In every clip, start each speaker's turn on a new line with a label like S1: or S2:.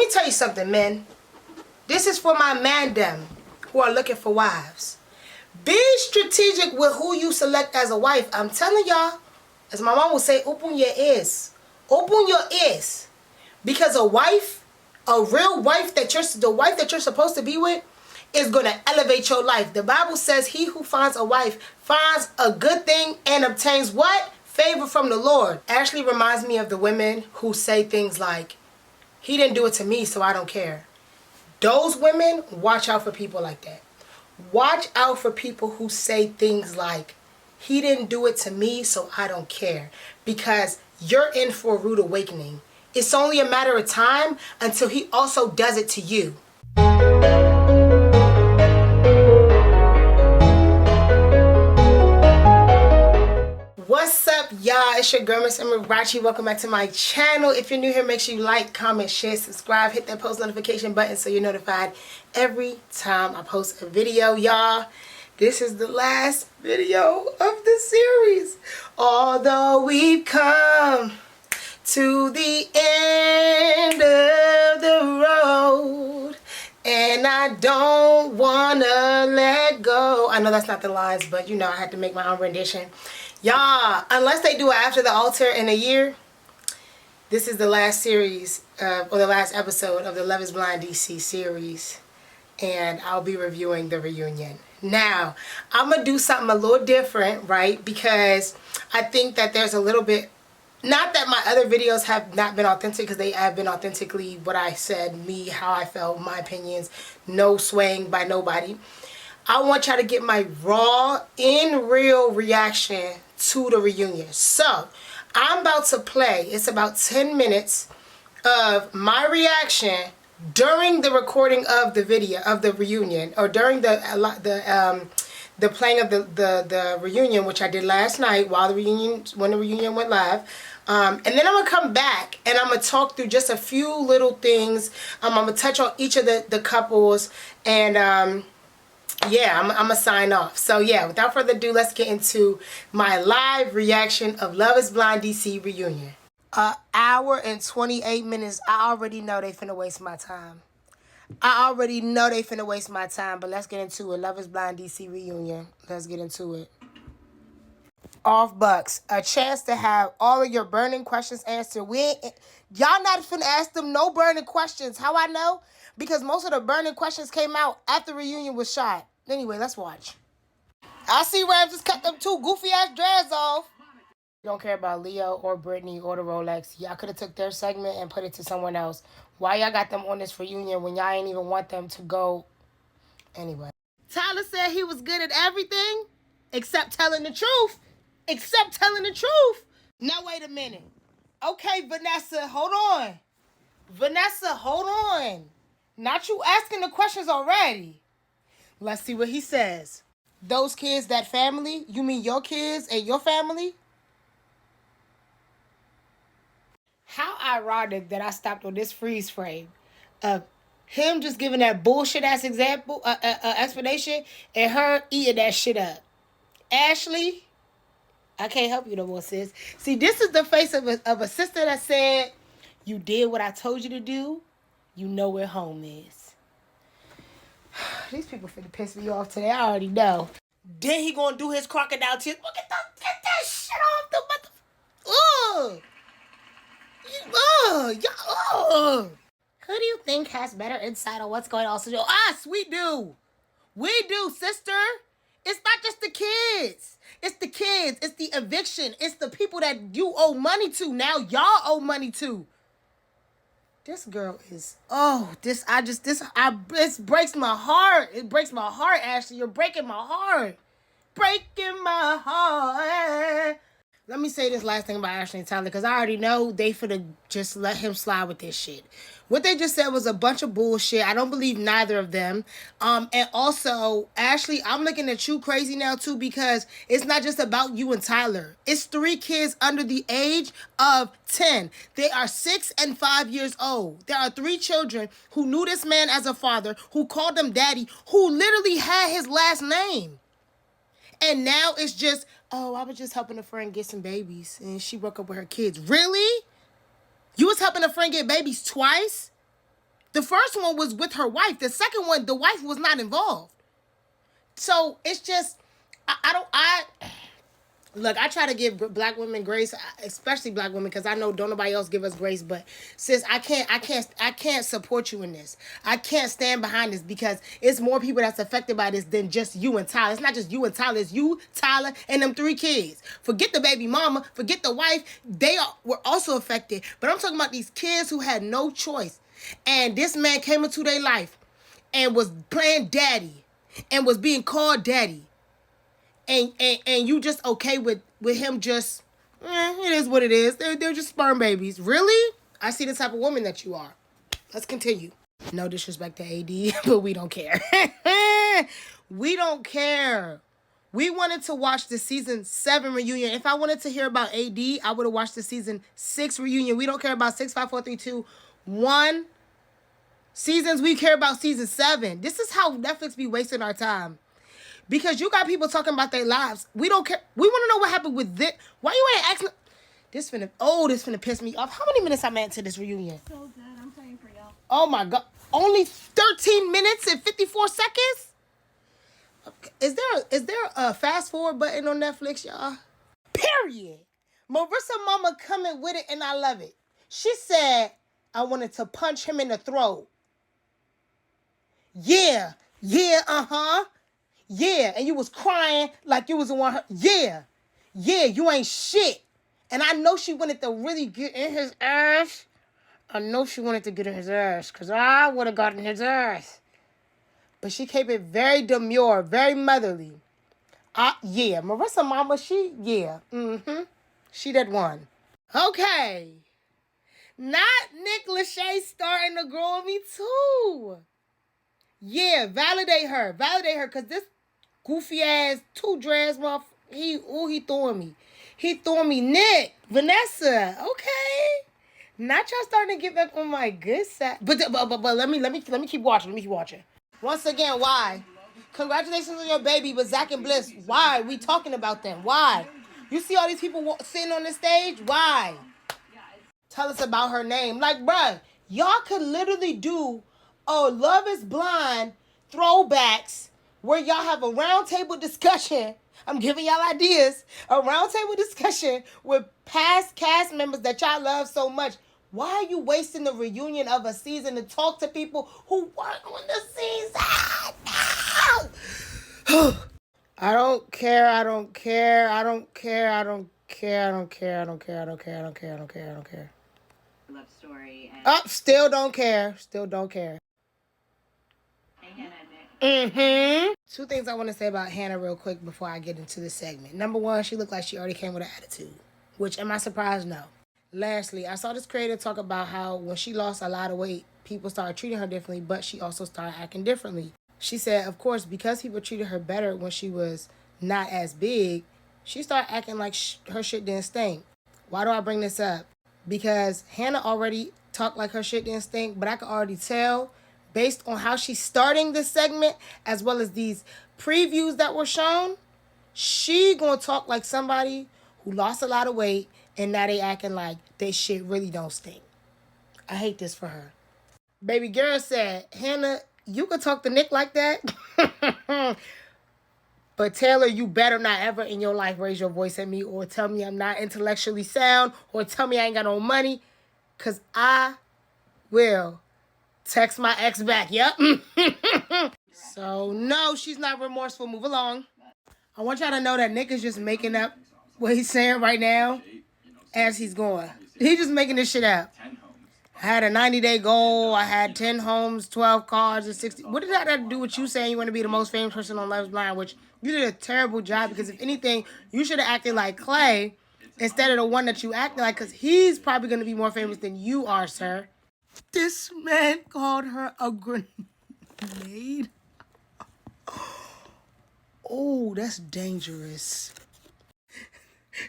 S1: me tell you something, men. This is for my mandem who are looking for wives. Be strategic with who you select as a wife. I'm telling y'all, as my mom would say, open your ears. Open your ears. Because a wife, a real wife the wife that you're supposed to be with, is going to elevate your life. The Bible says he who finds a wife finds a good thing and obtains what? Favor from the Lord. Ashley reminds me of the women who say things like, he didn't do it to me, so I don't care. Those women, watch out for people like that. Watch out for people who say things like, he didn't do it to me, so I don't care. Because you're in for a rude awakening. It's only a matter of time until he also does it to you. What's up, y'all? It's your girl, Miss Amarachi. Welcome back to my channel. If you're new here, make sure you like, comment, share, subscribe, hit that post notification button so you're notified every time I post a video, y'all. This is the last video of the series. Although we've come to the end of the road, and I don't wanna let go. I know that's not the lines, but you know, I had to make my own rendition. Y'all, unless they do it after the altar in a year, this is the last series, or the last episode of the Love is Blind DC series. And I'll be reviewing the reunion. Now, I'm going to do something a little different, right? Because I think that there's a little bit, not that my other videos have not been authentic, because they have been authentically what I said, me, how I felt, my opinions, no swaying by nobody. I want y'all to get my raw, in real reaction to the reunion. So, I'm about to play, it's about 10 minutes of my reaction during the recording of the video of the reunion, or during the playing of the reunion, which I did last night when the reunion went live. And then I'm gonna come back and I'm gonna talk through just a few little things. I'm gonna touch on each of the couples, and yeah, I'm gonna sign off. So yeah, without further ado, let's get into my live reaction of Love is Blind DC reunion. An hour and 28 minutes. I already know they finna waste my time. I already know they finna waste my time, but let's get into it. Love is Blind DC reunion. Let's get into it. Off Bucks. A chance to have all of your burning questions answered. Y'all not finna ask them no burning questions. How I know? Because most of the burning questions came out after the reunion was shot. Anyway, let's watch. I see Rams just cut them two goofy ass dreads off. Don't care about Leo or Brittany or the Rolex. Y'all could have took their segment and put it to someone else. Why y'all got them on this reunion when y'all ain't even want them to go? Anyway. Tyler said he was good at everything except telling the truth. Except telling the truth. Now, wait a minute. Okay, Vanessa, hold on. Vanessa, hold on. Not you asking the questions already. Let's see what he says. Those kids, that family? You mean your kids and your family? How ironic that I stopped on this freeze frame of him just giving that bullshit ass example, explanation, and her eating that shit up. Ashley, I can't help you no more, sis. See, this is the face of a sister that said, you did what I told you to do. You know where home is. These people finna piss me off today. I already know. Then he gonna do his crocodile tears. Look at that shit off the mother. Ugh. Who do you think has better insight on what's going on? So, us, we do. We do, sister. It's not just the kids. It's the kids. It's the eviction. It's the people that you owe money to. Now y'all owe money to. This girl is, it breaks my heart. It breaks my heart, Ashley. You're breaking my heart. Breaking my heart. Let me say this last thing about Ashley and Tyler, because I already know they finna just let him slide with this shit. What they just said was a bunch of bullshit. I don't believe neither of them. And also, Ashley, I'm looking at you crazy now, too, because it's not just about you and Tyler. It's 3 kids under the age of 10. They are 6 and 5 years old. There are 3 children who knew this man as a father, who called him daddy, who literally had his last name. And now it's just, oh, I was just helping a friend get some babies, and she broke up with her kids. Really? You was helping a friend get babies twice? The first one was with her wife. The second one, the wife was not involved. So it's just, look, I try to give black women grace, especially black women, because I know don't nobody else give us grace. But sis, I can't support you in this. I can't stand behind this because it's more people that's affected by this than just you and Tyler. It's not just you and Tyler. It's you, Tyler, and them 3 kids. Forget the baby mama. Forget the wife. Were also affected. But I'm talking about these kids who had no choice. And this man came into their life and was playing daddy and was being called daddy. And you just okay with him just, it is what it is. They're just sperm babies. Really? I see the type of woman that you are. Let's continue. No disrespect to AD, but we don't care. We don't care. We wanted to watch the season 7 reunion. If I wanted to hear about AD, I would have watched the season 6 reunion. We don't care about 6, 5, 4, 3, 2, 1 seasons. We care about season 7. This is how Netflix be wasting our time. Because you got people talking about their lives. We don't care. We want to know what happened with this. Why you ain't asking? This finna piss me off. How many minutes I'm at to this reunion?
S2: So good. I'm praying for y'all.
S1: Oh my God. Only 13 minutes and 54 seconds? Is there a fast forward button on Netflix, y'all? Period. Marissa mama coming with it and I love it. She said, I wanted to punch him in the throat. Yeah, uh-huh. Yeah, and you was crying like you was the one. Yeah, you ain't shit. And I know she wanted to really get in his ass. I know she wanted to get in his ass because I would have gotten his ass. But she kept it very demure, very motherly. Yeah, Marissa mama, she that one. Okay. Not Nick Lachey starting to grow on me too. Yeah, validate her, because this goofy ass 2 dreads motherfucker, he throwing me. He throwing me. Nick, Vanessa, okay. Not y'all starting to get back on my good side. But let me keep watching. Once again, why? Congratulations on your baby, but Zach and Bliss, why? We talking about them. Why? You see all these people sitting on the stage? Why? Tell us about her name. Like, bruh, y'all could literally do Love is Blind throwbacks where y'all have a roundtable discussion. I'm giving y'all ideas. A roundtable discussion with past cast members that y'all love so much. Why are you wasting the reunion of a season to talk to people who weren't on the season? No! I don't care.
S2: Love story.
S1: Still don't care. Mm-hmm. 2 things I want to say about Hannah real quick before I get into this segment. Number 1, she looked like she already came with an attitude. Which, am I surprised? No. Lastly, I saw this creator talk about how when she lost a lot of weight, people started treating her differently, but she also started acting differently. She said, of course, because people treated her better when she was not as big, she started acting like her shit didn't stink. Why do I bring this up? Because Hannah already talked like her shit didn't stink, but I could already tell based on how she's starting this segment, as well as these previews that were shown, she gonna talk like somebody who lost a lot of weight and now they acting like they shit really don't stink. I hate this for her. Baby girl said, Hannah, you could talk to Nick like that, but Taylor, you better not ever in your life raise your voice at me or tell me I'm not intellectually sound or tell me I ain't got no money, because I will text my ex back. Yep. So, no, she's not remorseful. Move along. I want y'all to know that Nick is just making up what he's saying right now as he's going. He's just making this shit up. I had a 90-day goal. I had 10 homes, 12 cars, and 60. What did that have to do with you saying you want to be the most famous person on Love is Blind? Which you did a terrible job because, if anything, you should have acted like Clay instead of the one that you acted like, because he's probably going to be more famous than you are, sir. This man called her a grenade. Oh, that's dangerous.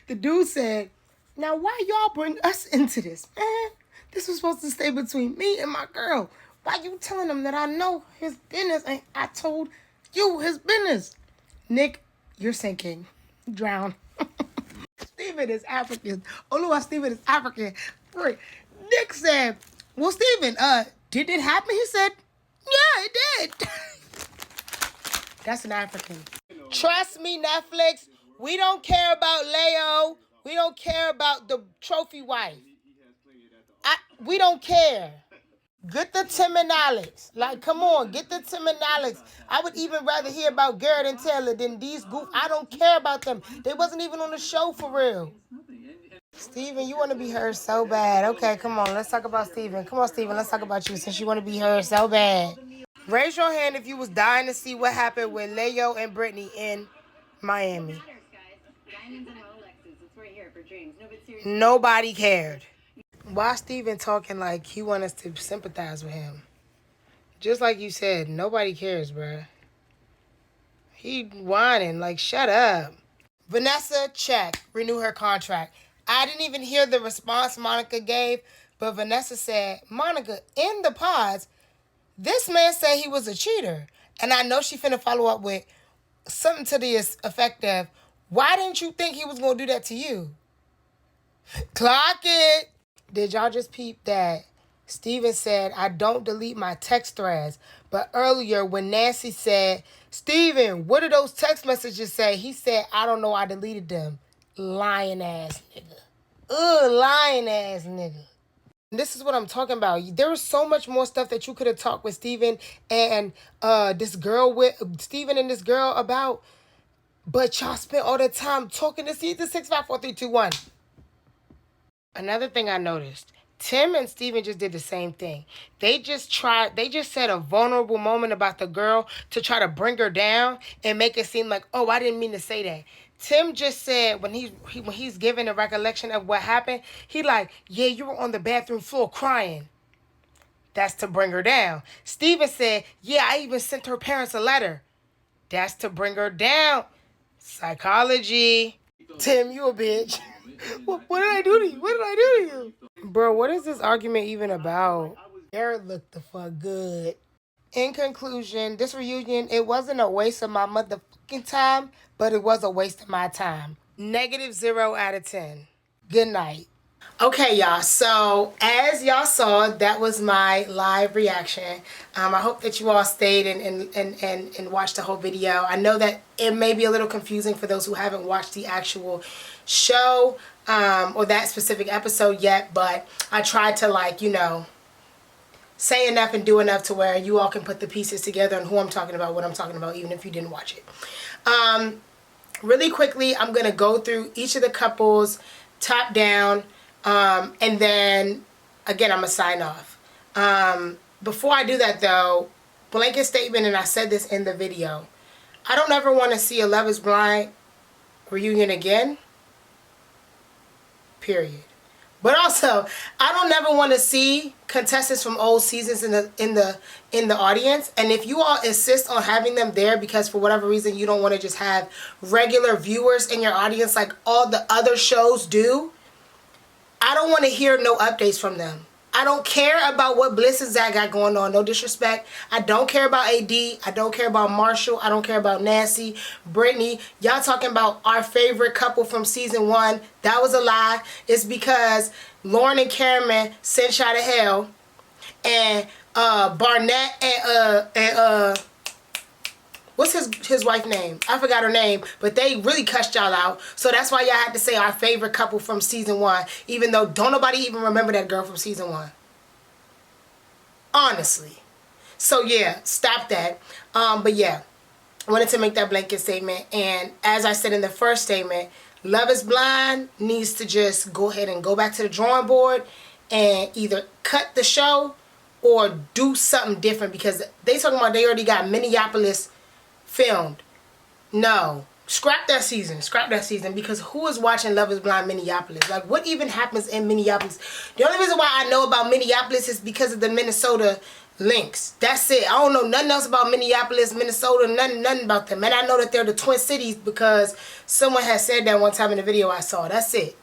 S1: The dude said, now why y'all bring us into this, man? This was supposed to stay between me and my girl. Why you telling him that I know his business and I told you his business? Nick, you're sinking. Drown. Steven is African. Oluwa Steven is African. Nick said, well, Steven, did it happen? He said, yeah, it did. That's an African. Trust me, Netflix. We don't care about Leo. We don't care about the trophy wife. We don't care. Get the Tim and Alex. Like, come on, get the Tim and Alex. I would even rather hear about Garrett and Taylor than these goof. I don't care about them. They wasn't even on the show for real. Steven, you want to be heard so bad. Okay, come on, let's talk about Steven. Come on, Steven, let's talk about you since you want to be heard so bad. Raise your hand if you was dying to see what happened with Leo and Brittany in Miami. Nobody cared. Why Steven talking like he want us to sympathize with him? Just like you said, nobody cares, bruh. He whining, like, shut up. Vanessa, check. Renew her contract. I didn't even hear the response Monica gave, but Vanessa said, Monica, in the pods, this man said he was a cheater. And I know she finna follow up with something to the effect of, why didn't you think he was gonna do that to you? Clock it. Did y'all just peep that Steven said, I don't delete my text threads. But earlier when Nancy said, Steven, what did those text messages say? He said, I don't know, I deleted them. Lying ass nigga. Lying ass nigga. This is what I'm talking about. There was so much more stuff that you could have talked with Steven and this girl with Steven and this girl about. But y'all spent all the time talking to see the 654-321. Another thing I noticed, Tim and Steven just did the same thing. They just said a vulnerable moment about the girl to try to bring her down and make it seem like, oh, I didn't mean to say that. Tim just said when he's giving a recollection of what happened, he like, yeah, you were on the bathroom floor crying. That's to bring her down. Steven said, yeah, I even sent her parents a letter. That's to bring her down. Psychology. Tim, you a bitch. What did I do to you? What did I do to you? Bro, what is this argument even about? Garrett looked the fuck good. In conclusion, this reunion, it wasn't a waste of my motherfucking time, but it was a waste of my time. -0 out of 10. Good night. Okay, y'all. So, as y'all saw, that was my live reaction. I hope that you all stayed and watched the whole video. I know that it may be a little confusing for those who haven't watched the actual show or that specific episode yet, but I tried to, like, you know, say enough and do enough to where you all can put the pieces together and who I'm talking about, what I'm talking about, even if you didn't watch it. Really quickly, I'm going to go through each of the couples top down. And then, again, I'm going to sign off. Before I do that, though, blanket statement, and I said this in the video, I don't ever want to see a Love is Blind reunion again. Period. But also, I don't ever want to see contestants from old seasons in the audience. And if you all insist on having them there because for whatever reason you don't want to just have regular viewers in your audience like all the other shows do, I don't want to hear no updates from them. I don't care about what Bliss and Zach got going on. No disrespect. I don't care about AD. I don't care about Marshall. I don't care about Nancy, Brittany. Y'all talking about our favorite couple from season 1. That was a lie. It's because Lauren and Cameron sent y'all to hell. And Barnett and what's his wife's name? I forgot her name, but they really cussed y'all out. So that's why y'all had to say our favorite couple from season 1, even though don't nobody even remember that girl from season 1. Honestly. So yeah, stop that. But yeah, I wanted to make that blanket statement. And as I said in the first statement, Love is Blind needs to just go ahead and go back to the drawing board and either cut the show or do something different because they talking about they already got Minneapolis filmed. No. Scrap that season. Scrap that season because who is watching Love is Blind Minneapolis? Like, what even happens in Minneapolis? The only reason why I know about Minneapolis is because of the Minnesota links. That's it. I don't know nothing else about Minneapolis, Minnesota, nothing about them. And I know that they're the Twin Cities because someone had said that one time in the video I saw. That's it.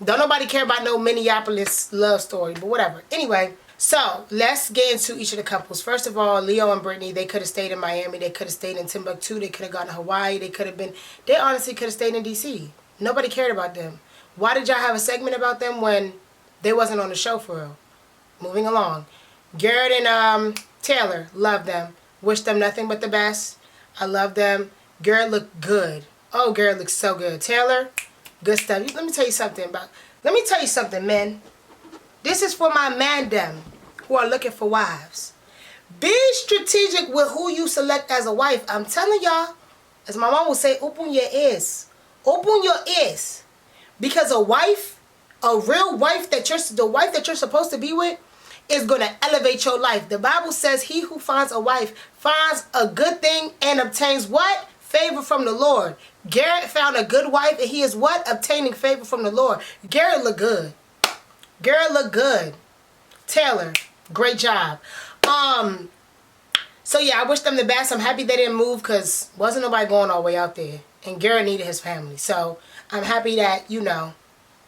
S1: Don't nobody care about no Minneapolis love story, but whatever. Anyway, so let's get into each of the couples. First of all, Leo and Brittany, they could have stayed in Miami. They could have stayed in Timbuktu. They could have gone to Hawaii. They honestly could have stayed in D.C. Nobody cared about them. Why did y'all have a segment about them when they wasn't on the show for real? Moving along. Garrett and Taylor, love them. Wish them nothing but the best. I love them. Garrett looked good. Oh, Garrett looks so good. Taylor, good stuff. Let me tell you something, men. This is for my mandem who are looking for wives. Be strategic with who you select as a wife. I'm telling y'all, as my mom would say, open your ears. Open your ears. Because a wife, a real wife the wife that you're supposed to be with, is going to elevate your life. The Bible says he who finds a wife finds a good thing and obtains what? Favor from the Lord. Garrett found a good wife and he is what? Obtaining favor from the Lord. Garrett looked good. Garrett looked good. Taylor, great job. So yeah, I wish them the best. I'm happy they didn't move because wasn't nobody going all the way out there. And Garrett needed his family. So I'm happy that, you know,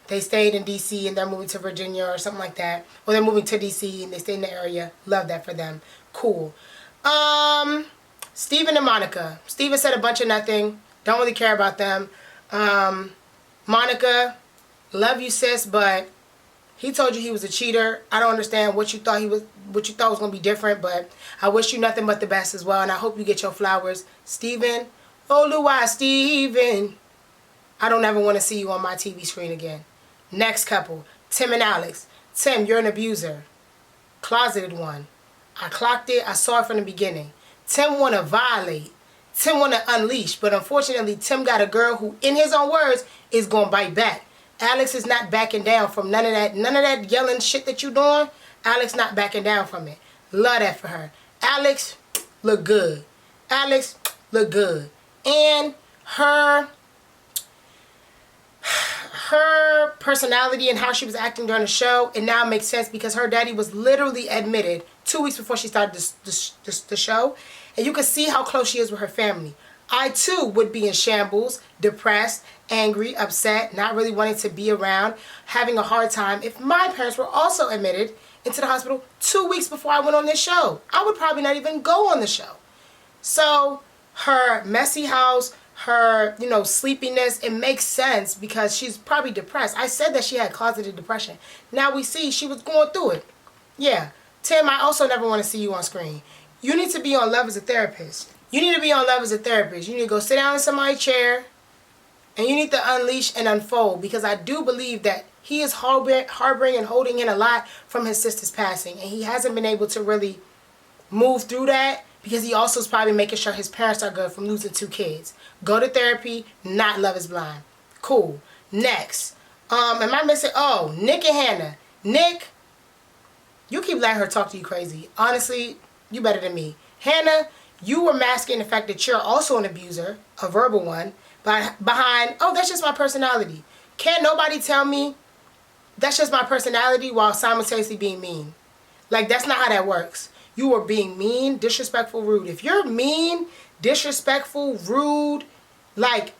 S1: they stayed in D.C. and they're moving to Virginia or something like that. Or they're moving to D.C. and they stay in the area. Love that for them. Cool. Steven and Monica. Steven said a bunch of nothing. Don't really care about them. Monica, love you, sis, but he told you he was a cheater. I don't understand what you thought was going to be different, but I wish you nothing but the best as well, and I hope you get your flowers. Steven, oh, Louis, Steven. I don't ever want to see you on my TV screen again. Next couple, Tim and Alex. Tim, you're an abuser. Closeted one. I clocked it. I saw it from the beginning. Tim want to violate. Tim want to unleash. But unfortunately, Tim got a girl who, in his own words, is going to bite back. Alex is not backing down from none of that yelling shit that you doing. Alex not backing down from it. Love that for her. Alex look good. Alex look good. And her personality and how she was acting during the show, it now makes sense because her daddy was literally admitted 2 weeks before she started the show. And you can see how close she is with her family. I too would be in shambles, depressed, angry, upset, not really wanting to be around, having a hard time if my parents were also admitted into the hospital 2 weeks before I went on this show. I would probably not even go on the show. So her messy house, her, sleepiness, it makes sense because she's probably depressed. I said that she had closeted depression. Now we see she was going through it. Yeah. Tim, I also never want to see you on screen. You need to be on Love as a Therapist. You need to be on Love as a Therapist. You need to go sit down in somebody's chair and you need to unleash and unfold because I do believe that he is harboring and holding in a lot from his sister's passing and he hasn't been able to really move through that because he also is probably making sure his parents are good from losing 2 kids. Go to therapy, not Love is Blind. Cool. Next. Am I missing? Oh, Nick and Hannah. Nick, you keep letting her talk to you crazy. Honestly, you better than me. Hannah, you were masking the fact that you're also an abuser, a verbal one, behind, oh, that's just my personality. Can't nobody tell me that's just my personality while simultaneously being mean. Like, that's not how that works. You are being mean, disrespectful, rude. If you're mean, disrespectful, rude, like,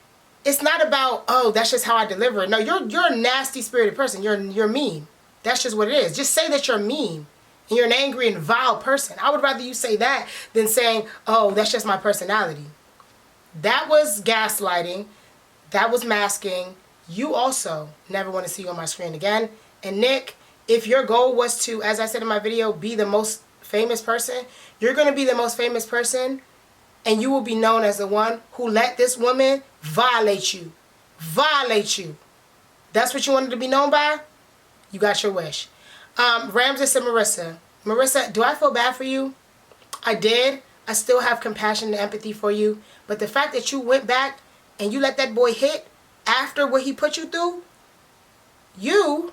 S1: it's not about, oh, that's just how I deliver it. No, you're a nasty spirited person. You're mean. That's just what it is. Just say that you're mean and you're an angry and vile person. I would rather you say that than saying, oh, that's just my personality. That was gaslighting. That was masking. You also never want to see you on my screen again. And Nick, if your goal was to, as I said in my video, be the most famous person, you're going to be the most famous person and you will be known as the one who let this woman violate you. Violate you. That's what you wanted to be known by? You got your wish. Ramses and Marissa. Marissa, do I feel bad for you? I did. I still have compassion and empathy for you. But the fact that you went back and you let that boy hit after what he put you through, you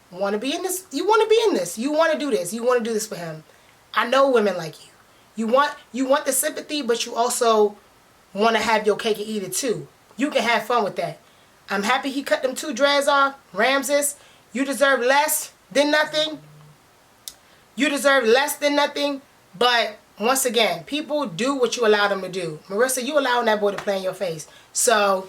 S1: want to be in this. You want to be in this. You want to do this. You want to do this for him. I know women like you. You want the sympathy, but you also want to have your cake and eat it too. You can have fun with that. I'm happy he cut them 2 dreads off. Ramses, you deserve less than nothing. You deserve less than nothing. But once again, people do what you allow them to do. Marissa, you allowing that boy to play in your face. So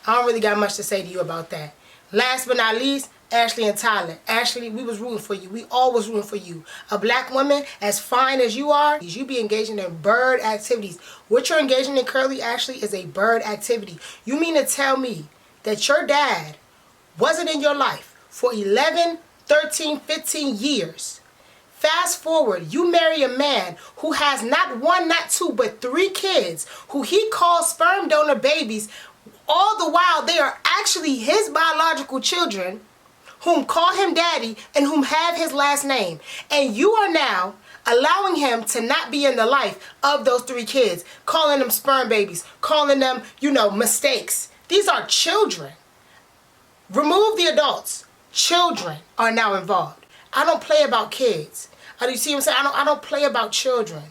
S1: I don't really got much to say to you about that. Last but not least, Ashley and Tyler. Ashley, we was rooting for you. We always rooting for you. A black woman as fine as you are, you be engaging in bird activities. What you're engaging in currently, Ashley, is a bird activity. You mean to tell me that your dad wasn't in your life for 11, 13, 15 years, Fast forward, you marry a man who has not one, not two, but 3 kids, who he calls sperm donor babies, all the while they are actually his biological children, whom call him daddy and whom have his last name. And you are now allowing him to not be in the life of those 3 kids, calling them sperm babies, calling them, mistakes. These are children. Remove the adults. Children are now involved. I don't play about kids. You see what I'm saying? I don't play about children,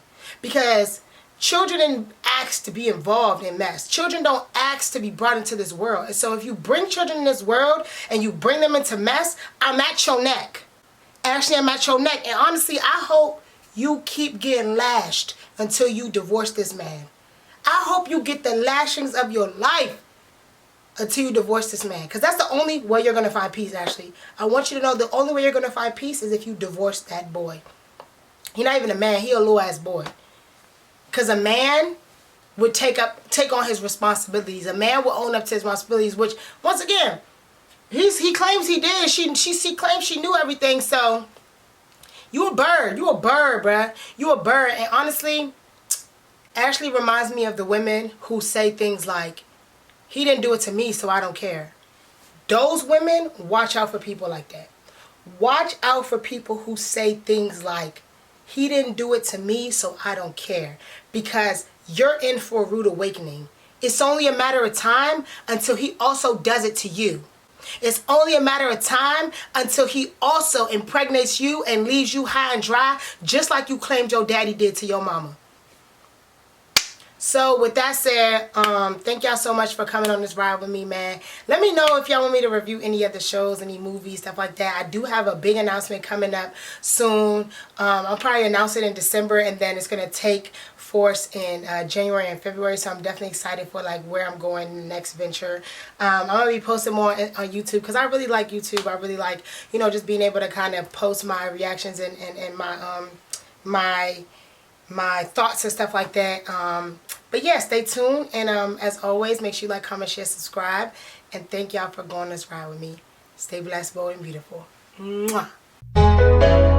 S1: because children didn't ask to be involved in mess. Children don't ask to be brought into this world. And so if you bring children in this world and you bring them into mess, I'm at your neck. Actually, I'm at your neck. And honestly, I hope you keep getting lashed until you divorce this man. I hope you get the lashings of your life until you divorce this man. Because that's the only way you're going to find peace, actually. I want you to know the only way you're going to find peace is if you divorce that boy. He's not even a man. He a little ass boy. Because a man would take on his responsibilities. A man will own up to his responsibilities, which, once again, he claims he did. She claims she knew everything. So, you a bird. You a bird, bruh. You a bird. And honestly, Ashley reminds me of the women who say things like, he didn't do it to me, so I don't care. Those women, watch out for people like that. Watch out for people who say things like, he didn't do it to me, so I don't care. Because you're in for a rude awakening. It's only a matter of time until he also does it to you. It's only a matter of time until he also impregnates you and leaves you high and dry, just like you claimed your daddy did to your mama. So with that said, thank y'all so much for coming on this ride with me, man. Let me know if y'all want me to review any other shows, any movies, stuff like that. I do have a big announcement coming up soon. I'll probably announce it in December, and then it's going to take force in January and February. So I'm definitely excited for like where I'm going in the next venture. I'm going to be posting more on YouTube, because I really like YouTube. I really like, just being able to kind of post my reactions and my thoughts and stuff like that. But yeah, stay tuned, and as always, make sure you like, comment, share, subscribe, and thank y'all for going on this ride with me. Stay blessed, bold, and beautiful. Mwah.